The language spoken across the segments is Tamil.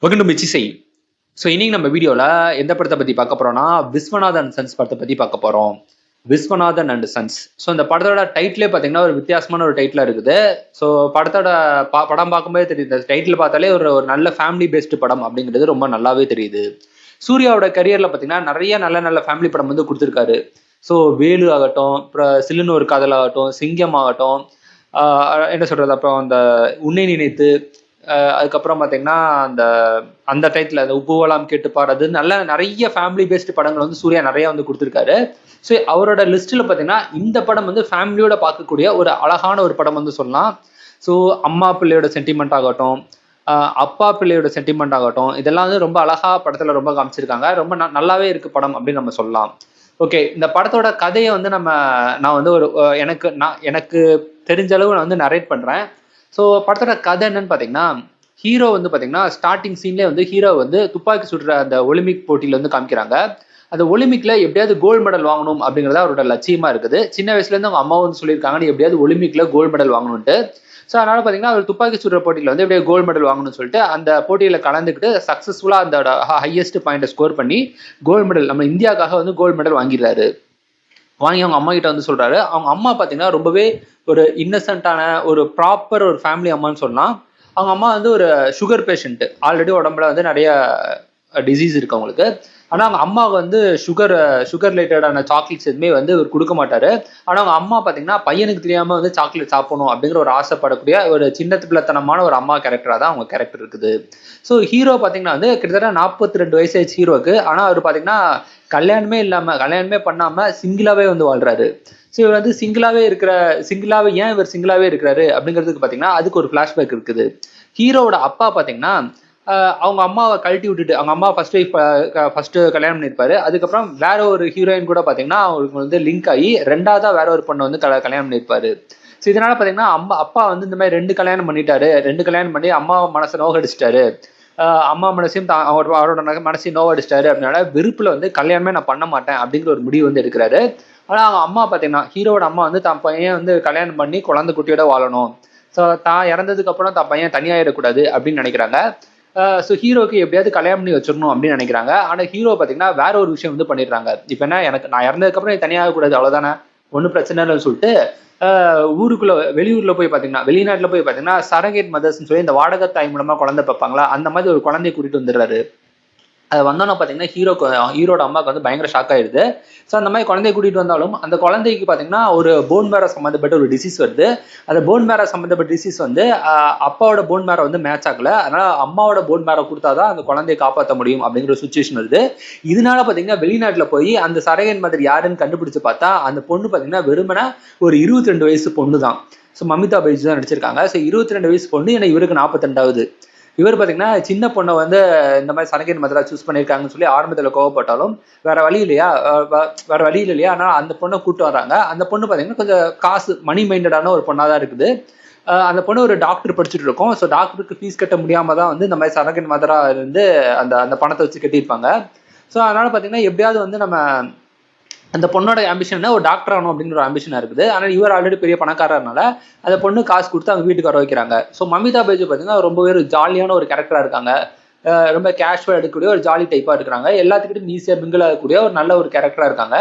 வெல்கம் டு மிச்சி செய். ஸோ இன்னைக்கு நம்ம வீடியோவில் எந்த படத்தை பற்றி பார்க்க போகிறோம்னா விஸ்வநாதன் சன்ஸ் படத்தை பற்றி பார்க்க போகிறோம். Viswanathan and sons. ஸோ இந்த படத்தோட டைட்டிலே பார்த்தீங்கன்னா ஒரு வித்தியாசமான ஒரு டைட்டிலாக இருக்குது. ஸோ படத்தோட படம் பார்க்கும்போதே தெரியுது, டைட்டில் பார்த்தாலே ஒரு நல்ல ஃபேமிலி பேஸ்டு படம் அப்படிங்கிறது ரொம்ப நல்லாவே தெரியுது. சூர்யாவோட கரியரில் பார்த்தீங்கன்னா நிறைய நல்ல ஃபேமிலி படம் வந்து கொடுத்துருக்காரு. ஸோ வேலு ஆகட்டும், அப்புறம் சில்லுன்னு ஒரு காதல் ஆகட்டும், சிங்கம் ஆகட்டும், என்ன சொல்கிறது, அப்புறம் அந்த உன்னை நினைத்து, அதுக்கப்புறம் பார்த்தீங்கன்னா அந்த அந்த டைட்டில் அந்த உப்புவலாம் கேட்டு பாடுறது, நிறைய ஃபேமிலி பேஸ்டு படங்கள் வந்து சூர்யா நிறைய வந்து கொடுத்துருக்காரு. ஸோ அவரோட லிஸ்ட்டில் பார்த்தீங்கன்னா இந்த படம் வந்து ஃபேமிலியோட பார்க்கக்கூடிய ஒரு அழகான ஒரு படம் வந்து சொல்லலாம். ஸோ அம்மா பிள்ளையோட சென்டிமெண்ட் ஆகட்டும், அப்பா பிள்ளையோட சென்டிமெண்ட் ஆகட்டும், இதெல்லாம் வந்து ரொம்ப அழகா படத்தில் ரொம்ப காமிச்சிருக்காங்க. ரொம்ப நல்லாவே இருக்கு படம் அப்படின்னு நம்ம சொல்லலாம். ஓகே, இந்த படத்தோட கதையை வந்து நான் வந்து ஒரு எனக்கு தெரிஞ்ச அளவு நான் வந்து நரேட் பண்ணுறேன். ஸோ படத்தோட கதை என்னன்னு பார்த்தீங்கன்னா, ஹீரோ வந்து பார்த்தீங்கன்னா ஸ்டார்டிங் சீன்லேயே வந்து ஹீரோ வந்து துப்பாக்கி சுடுற அந்த ஒலிம்பிக் போட்டியில் வந்து காமிக்கிறாங்க. அந்த ஒலிம்பிக்ல எப்படியாவது கோல்டு மெடல் வாங்கணும் அப்படிங்கிறது அவரோட லட்சியமா இருக்குது. சின்ன வயசுலேருந்து அவங்க அம்மா வந்து சொல்லியிருக்காங்க, நீ எப்படியாவது ஒலிம்பிக்ல கோல்டு மெடல் வாங்கணும்ட்டு. ஸோ அதனால பார்த்தீங்கன்னா அவர் துப்பாக்கி சுடுற போட்டியில் வந்து எப்படியாவது கோல்டு மெடல் வாங்கணும்னு சொல்லிட்டு அந்த போட்டியில் கலந்துக்கிட்டு சக்ஸஸ்ஃபுல்லாக அந்த ஹையஸ்ட் பாயிண்டை ஸ்கோர் பண்ணி கோல்டு மெடல் நம்ம இந்தியாவுக்காக வந்து கோல்டு மெடல் வாங்கிடுறாரு. வாங்கி அவங்க அம்மா கிட்ட வந்து சொல்றாரு. அவங்க அம்மா பார்த்தீங்கன்னா ரொம்பவே ஒரு இன்னசென்ட்டான ஒரு ப்ராப்பர் ஒரு ஃபேமிலி அம்மான்னு சொல்லலாம். அவங்க அம்மா வந்து ஒரு சுகர் பேஷண்ட், ஆல்ரெடி உடம்புல வந்து நிறைய டிசீஸ் இருக்கு அவங்களுக்கு. ஆனால் அவங்க அம்மாவுக்கு வந்து சுகர் ரிலேட்டடான சாக்லேட்ஸ் எதுவுமே வந்து இவர் கொடுக்க மாட்டாரு. ஆனால் அவங்க அம்மா பார்த்தீங்கன்னா பையனுக்கு தெரியாம வந்து சாக்லேட் சாப்பிடணும் அப்படிங்கிற ஒரு ஆசைப்படக்கூடிய ஒரு சின்ன பிள்ளைத்தனமான ஒரு அம்மா கேரக்டராக தான் அவங்க கேரக்டர் இருக்குது. ஸோ ஹீரோ பார்த்தீங்கன்னா வந்து கிட்டத்தட்ட 42 வயசு ஆயிடுச்சு ஹீரோக்கு. ஆனால் அவர் பார்த்தீங்கன்னா கல்யாணமே பண்ணாம சிங்கிளாவே வந்து வாழ்றாரு. ஸோ இவர் வந்து ஏன் இவர் சிங்கிளாவே இருக்கிறாரு அப்படிங்கிறதுக்கு பார்த்தீங்கன்னா அதுக்கு ஒரு ஃபிளாஷ்பேக் இருக்குது. ஹீரோவோட அப்பா பார்த்தீங்கன்னா அவங்க அம்மாவை கழட்டி விட்டுட்டு, அவங்க அம்மா ஃபர்ஸ்ட் கல்யாணம் பண்ணியிருப்பாரு. அதுக்கப்புறம் வேற ஒரு ஹீரோயின் கூட பார்த்தீங்கன்னா அவருக்கு வந்து லிங்க் ஆகி ரெண்டாவதா வேற ஒரு பொண்ணை வந்து கல்யாணம் பண்ணியிருப்பாரு. ஸோ இதனால பார்த்தீங்கன்னா அப்பா வந்து இந்த மாதிரி 2 கல்யாணம் பண்ணிட்டாரு. 2 கல்யாணம் பண்ணி அம்மா மனசை நோகடிச்சிட்டாரு. அம்மா மனசையும் அவரோட மனசையும் நோவடிச்சிட்டாரு. அப்படின்னால வெறுப்புல வந்து கல்யாணமே நான் பண்ண மாட்டேன் அப்படிங்கிற ஒரு முடிவு வந்து எடுக்கிறாரு. ஆனா அவங்க அம்மா பார்த்தீங்கன்னா ஹீரோட அம்மா வந்து தான் பையன் வந்து கல்யாணம் பண்ணி குழந்தை குட்டியோட வாழணும், ஸோ தான் இறந்ததுக்கு அப்புறம் தான் பையன் தனியாயிடக்கூடாது அப்படின்னு நினைக்கிறாங்க. ஸோ ஹீரோக்கு எப்படியாவது கல்யாணம் பண்ணி வச்சிடணும் அப்படின்னு நினைக்கிறாங்க. ஆனால் ஹீரோ பார்த்தீங்கன்னா வேற ஒரு விஷயம் வந்து பண்ணிடுறாங்க. இப்போ என்ன, நான் இறந்ததுக்கப்புறம் நீ தனியாகக்கூடாது அவ்வளோதானே, ஒன்றும் பிரச்சனை இல்லைன்னு சொல்லிட்டு வெளியூர்ல போய் பார்த்தீங்கன்னா, வெளிநாட்டில் போய் பார்த்தீங்கன்னா சரகேட் மதர்ஸ்ன்னு சொல்லி இந்த வாடகை தாய் மூலமா குழந்தை பார்ப்பாங்களா, அந்த மாதிரி ஒரு குழந்தைய கூட்டிட்டு வந்துடுறாரு. அது வந்தோன்னா பார்த்தீங்கன்னா ஹீரோட அம்மாவுக்கு வந்து பயங்கர ஷாக் ஆயிடுது. ஸோ அந்த மாதிரி குழந்தைய கூட்டிகிட்டு வந்தாலும் அந்த குழந்தைக்கு பார்த்தீங்கன்னா ஒரு போன் மேரோ சம்மந்தப்பட்ட ஒரு டிசீஸ் வருது. அந்த போன் மேரோ சம்மந்தப்பட்ட டிசீஸ் வந்து அப்பாவோட போன் மேரோ வந்து மேட்ச் ஆகலை. அதனால அம்மாவோட போன் மேரோ கொடுத்தாதான் அந்த குழந்தையை காப்பாற்ற முடியும் அப்படிங்கிற ஒரு சுச்சுவேஷன் வருது. இதனால பார்த்தீங்கன்னா வெளிநாட்டில் போய் அந்த சரகன் மதர் யாருன்னு கண்டுபிடிச்சு பார்த்தா அந்த பொண்ணு பார்த்தீங்கன்னா வெறுமனே ஒரு 22 வயசு பொண்ணு தான். ஸோ மமிதா பைஜ் தான் நடிச்சிருக்காங்க. ஸோ 22 வயசு பொண்ணு, ஏன்னா இவருக்கு 42ஆவது. இவர் பார்த்தீங்கன்னா சின்ன பொண்ணை வந்து இந்த மாதிரி சரகன் மதரா சூஸ் பண்ணியிருக்காங்கன்னு சொல்லி ஆரம்பத்தில் கோவப்பட்டாலும் வேற வழி இல்லையா, ஆனால் அந்த பொண்ணை கூப்பிட்டு வராங்க. அந்த பொண்ணு பார்த்தீங்கன்னா கொஞ்சம் காசு மணி மைண்டடான ஒரு பொண்ணாக தான் இருக்குது. அந்த பொண்ணு ஒரு டாக்டர் படிச்சுட்டு இருக்கோம். ஸோ டாக்டருக்கு ஃபீஸ் கட்ட முடியாம தான் வந்து இந்த மாதிரி சரகன் மதரா இருந்து அந்த பணத்தை வச்சு கட்டியிருப்பாங்க. ஸோ அதனால பார்த்தீங்கன்னா எப்படியாவது வந்து நம்ம அந்த பொண்ணோட ஆம்பிஷன் ஒரு டாக்டர் ஆகணும் அப்படிங்கிற ஒரு ஆம்பிஷனா இருக்குது. ஆனால் இவர் ஆல்ரெடி பெரிய பணக்காரனால அந்த பொண்ணு காசு கொடுத்து அவங்க வீட்டுக்கு வர வைக்கிறாங்க. ஸோ மமிதா பைஜு பார்த்தீங்கன்னா ரொம்பவே ஒரு ஜாலியான ஒரு கேரக்டராக இருக்காங்க. ரொம்ப கேஷுவலாக எடுக்கக்கூடிய ஒரு ஜாலி டைப்பாக இருக்கிறாங்க. எல்லாத்துக்கிட்டும் ஈஸியாக மிங்கிள் ஆகக்கூடிய ஒரு நல்ல ஒரு கேரக்டராக இருக்காங்க.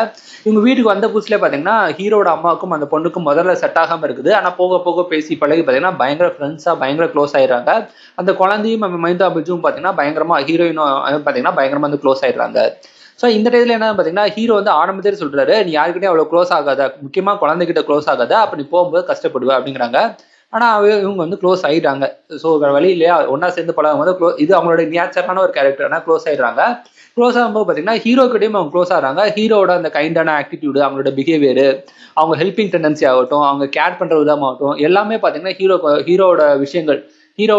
இவங்க வீட்டுக்கு வந்த புதுசுல பார்த்தீங்கன்னா ஹீரோட அம்மாவுக்கும் அந்த பொண்ணுக்கும் முதல்ல செட் ஆகாமல் இருக்குது. ஆனால் போக போக பேசி பழகி பார்த்தீங்கன்னா பயங்கர ஃப்ரெண்ட்ஸாக பயங்கர க்ளோஸ் ஆயிடுறாங்க. அந்த குழந்தையும் மமிதா பைஜும் பார்த்தீங்கன்னா பயங்கரமா, ஹீரோயினும் பார்த்தீங்கன்னா பயங்கரமா வந்து க்ளோஸ் ஆயிடுறாங்க. ஸோ இந்த டைத்துல என்ன பார்த்தீங்கன்னா ஹீரோ வந்து ஆரம்பத்திலே சொல்றாரு, நீ யாருக்கிட்டே அவ்வளோ க்ளோஸ் ஆகாத, முக்கியமாக குழந்தைகிட்ட க்ளோஸ் ஆகாத, அப்போ நீ போகும்போது கஷ்டப்படுவ அப்படிங்கிறாங்க. ஆனால் இவங்க வந்து க்ளோஸ் ஆகிட்டாங்க. ஸோ வழி இல்லையா, ஒன்றா சேர்ந்து பழகும் போது இது அவங்களோட நேச்சரான ஒரு கேரக்டர். ஆனால் க்ளோஸ் ஆகிடுறாங்க. க்ளோஸ் ஆகும்போது பார்த்தீங்கன்னா ஹீரோக்கிட்டையும் அவங்க க்ளோஸ் ஆகிறாங்க. ஹீரோட அந்த கைண்டான ஆட்டிடியூடு, அவங்களோட பிஹேவியர், அவங்க ஹெல்பிங் டெண்டன்சி ஆகட்டும், அவங்க கேர் பண்ணுற விதமாகட்டும், எல்லாமே பார்த்தீங்கன்னா ஹீரோட விஷயங்கள், ஹீரோ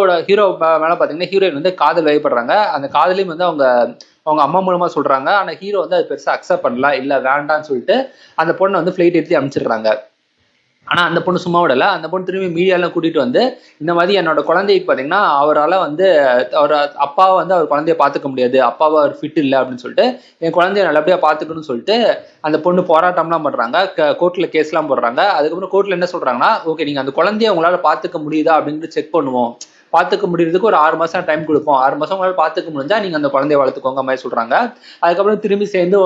மேலே பார்த்தீங்கன்னா ஹீரோயின் வந்து காதல் வயப்படுறாங்க. அந்த காதலையும் வந்து அவங்க அம்மா மூலமா சொல்றாங்க. ஆனா ஹீரோ வந்து அது பெருசா அக்செப்ட் பண்ணல, இல்ல வேண்டான்னு சொல்லிட்டு அந்த பொண்ணை வந்து ஃபிளைட் ஏற்றி அனுப்பிச்சிடுறாங்க. ஆனா அந்த பொண்ணு சும்மா விடல. அந்த பொண்ணு திரும்பி மீடியாலாம் கூட்டிட்டு வந்து இந்த மாதிரி என்னோட குழந்தைக்கு பார்த்தீங்கன்னா அவரால் வந்து அவர் அப்பாவை வந்து அவர் குழந்தைய பார்த்துக்க முடியாது, அப்பாவை அவர் ஃபிட் இல்லை அப்படின்னு சொல்லிட்டு என் குழந்தைய நல்லபடியா பார்த்துக்கணும்னு சொல்லிட்டு அந்த பொண்ணு போராட்டம்லாம் பண்றாங்க. கோர்ட்ல கேஸ்லாம் போடுறாங்க. அதுக்கப்புறம் கோர்ட்ல என்ன சொல்றாங்கன்னா, ஓகே நீங்க அந்த குழந்தைய உங்களால பார்த்துக்க முடியுதா அப்படின்னு செக் பண்ணுவோம், பார்த்துக்க முடியறதுக்கு ஒரு 6 மாசம் டைம் கொடுப்போம், 6 மாசம் உங்களால் பார்த்துக்க முடிஞ்சா நீங்க அந்த குழந்தைய வளர்த்துக்கோங்க மாதிரி சொல்றாங்க. அதுக்கப்புறம் திரும்பி சேர்ந்து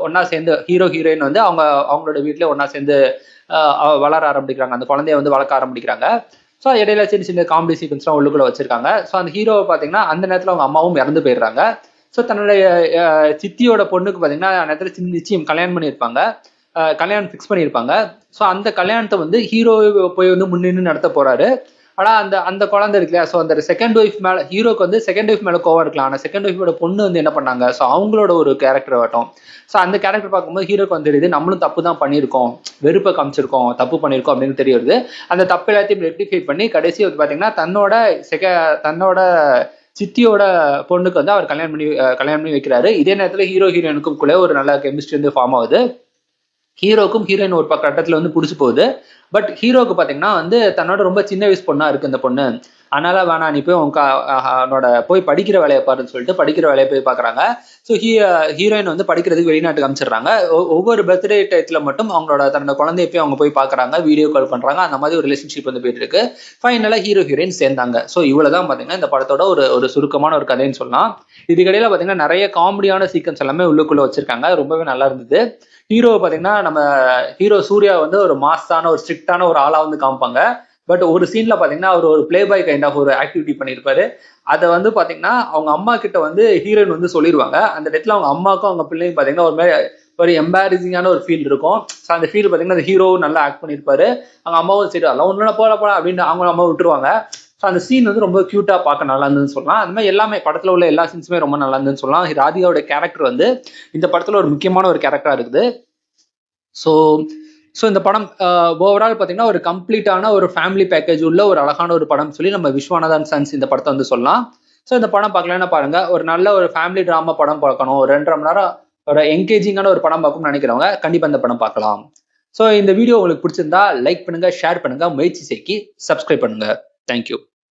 ஒன்னா சேர்ந்து ஹீரோ ஹீரோயின் வந்து அவங்களோட வீட்டுல ஒன்னா சேர்ந்து வளர ஆரம்பிக்கிறாங்க, அந்த குழந்தைய வந்து வளர்க்க ஆரம்பிக்கிறாங்க. ஸோ இடையில சின்ன சின்ன காமெடி சீக்வன்ஸ்லாம் உள்ளுக்குள்ள வச்சிருக்காங்க. ஸோ அந்த ஹீரோவை பார்த்தீங்கன்னா அந்த நேரத்தில் அவங்க அம்மாவும் இறந்து போயிடுறாங்க. ஸோ தன்னுடைய சித்தியோட பொண்ணுக்கு பார்த்தீங்கன்னா அந்த நேரத்தில் நிச்சயம் கல்யாணம் பண்ணியிருப்பாங்க, கல்யாணம் ஃபிக்ஸ் பண்ணியிருப்பாங்க. ஸோ அந்த கல்யாணத்தை வந்து ஹீரோ போய் வந்து முன்னின்று நடத்த போறாரு. ஆனா அந்த அந்த குழந்தை இருக்கு இல்லையா, ஸோ அந்த செகண்ட் ஒய்ஃப் மேல ஹீரோக்கு வந்து செகண்ட் ஒய்ஃப் மேல கோவம் இருக்கலாம், ஆனா செகண்ட் ஒய்ஃபோட பொண்ணு வந்து என்ன பண்ணாங்க, ஸோ அவங்களோட ஒரு கேரக்டர் ஆகட்டும். ஸோ அந்த கேரக்டர் பார்க்கும்போது ஹீரோக்கு வந்து தெரியுது நம்மளும் தப்பு தான் பண்ணியிருக்கோம், வெறுப்பை காமிச்சிருக்கோம், தப்பு பண்ணியிருக்கோம் அப்படின்னு தெரிய வருது. அந்த தப்பு எல்லாத்தையும் ரெக்டிஃபை பண்ணி கடைசி வந்து பார்த்தீங்கன்னா தன்னோட சித்தியோட பொண்ணுக்கு வந்து அவர் கல்யாணம் பண்ணி வைக்கிறாரு. இதே நேரத்தில் ஹீரோ ஹீரோயினுக்கும் கூட ஒரு நல்ல கெமிஸ்ட்ரி வந்து ஃபார்ம் ஆகுது. ஹீரோக்கும் ஹீரோயின் ஒரு கட்டத்துல வந்து பிடிச்சி போகுது. பட் ஹீரோக்கு பாத்தீங்கன்னா வந்து தன்னோட ரொம்ப சின்ன வயசு பொண்ணா இருக்கு இந்த பொண்ணு, அதனால வேணாம் நீ போய் உன்னோட போய் படிக்கிற வேலையை பாருன்னு சொல்லிட்டு படிக்கிற வேலையை போய் பாக்குறாங்க. ஸோ ஹீரோயின் வந்து படிக்கிறதுக்கு வெளிநாட்டுக்கு அமைச்சிடுறாங்க. ஒவ்வொரு பர்த்டே டயத்துல மட்டும் தன்னோட குழந்தைய போய் அவங்க போய் பாக்குறாங்க, வீடியோ கால் பண்றாங்க, அந்த மாதிரி ஒரு ரிலேஷன்ஷிப் வந்து போயிட்டு இருக்கு. ஃபைனலா ஹீரோ ஹீரோயின் சேர்ந்தாங்க. ஸோ இவ்வளவுதான் பாத்தீங்கன்னா இந்த படத்தோட ஒரு சுருக்கமான ஒரு கதைன்னு சொல்லலாம். இதுக்கிடையில பாத்தீங்கன்னா நிறைய காமெடியான சீக்வன்ஸ் எல்லாமே உள்ளுக்குள்ள வச்சிருக்காங்க, ரொம்பவே நல்லா இருந்தது. ஹீரோ பாத்தீங்கன்னா நம்ம ஹீரோ சூர்யா வந்து ஒரு மாஸான ஒரு ஸ்ட்ரிக்டான ஒரு ஆளா வந்து காமிப்பாங்க. பட் ஒரு சீன்ல பாத்தீங்கன்னா அவர் ஒரு பிளே பாய் கைண்ட் ஆஃப் ஒரு ஆக்டிவிட்டி பண்ணியிருப்பாரு. அதை வந்து பாத்தீங்கன்னா அவங்க அம்மா கிட்ட வந்து ஹீரோயின் வந்து சொல்லிடுவாங்க. அந்த இடத்துல அவங்க அம்மாவுக்கும் அவங்க பிள்ளையும் பாத்தீங்கன்னா ஒரு எம்பாரசிங்கான ஒரு ஃபீல் இருக்கும். ஸோ அந்த ஃபீல் பாத்தீங்கன்னா அந்த ஹீரோ நல்லா ஆக்ட் பண்ணியிருப்பாரு. அவங்க அம்மாவும் சரி அதெல்லாம் ஒண்ணு போல அப்படின்னு அவங்க அம்மா விட்டுருவாங்க. ஸோ அந்த சீன் வந்து ரொம்ப கியூட்டா பார்க்க நல்லா இருந்ததுன்னு சொல்லலாம். அந்த மாதிரி எல்லாமே படத்துல உள்ள எல்லா சீன்ஸுமே ரொம்ப நல்லா இருந்ததுன்னு சொல்லலாம். ராதிகாவோட கேரக்டர் வந்து இந்த படத்துல ஒரு முக்கியமான ஒரு கேரக்டரா இருக்குது. ஸோ இந்த படம் ஓவரால் பார்த்தீங்கன்னா ஒரு கம்ப்ளீட்டான ஒரு ஃபேமிலி பேக்கேஜ் உள்ள ஒரு அழகான ஒரு படம் சொல்லி நம்ம விஸ்வநாதன் சன்ஸ் இந்த படத்தை வந்து சொல்லலாம். ஸோ இந்த படம் பார்க்கலன்னா பாருங்க, ஒரு நல்ல ஒரு ஃபேமிலி டிராமா படம் பார்க்கணும், ஒரு 2.5 மணி நேரம் ஒரு என்கேஜிங்கான ஒரு படம் பார்க்கணும்னு நினைக்கிறவங்க கண்டிப்பா இந்த படம் பார்க்கலாம். ஸோ இந்த வீடியோ உங்களுக்கு பிடிச்சிருந்தா லைக் பண்ணுங்க, ஷேர் பண்ணுங்க, முயற்சி செய்கி சப்ஸ்கிரைப் பண்ணுங்க. தேங்க்யூ.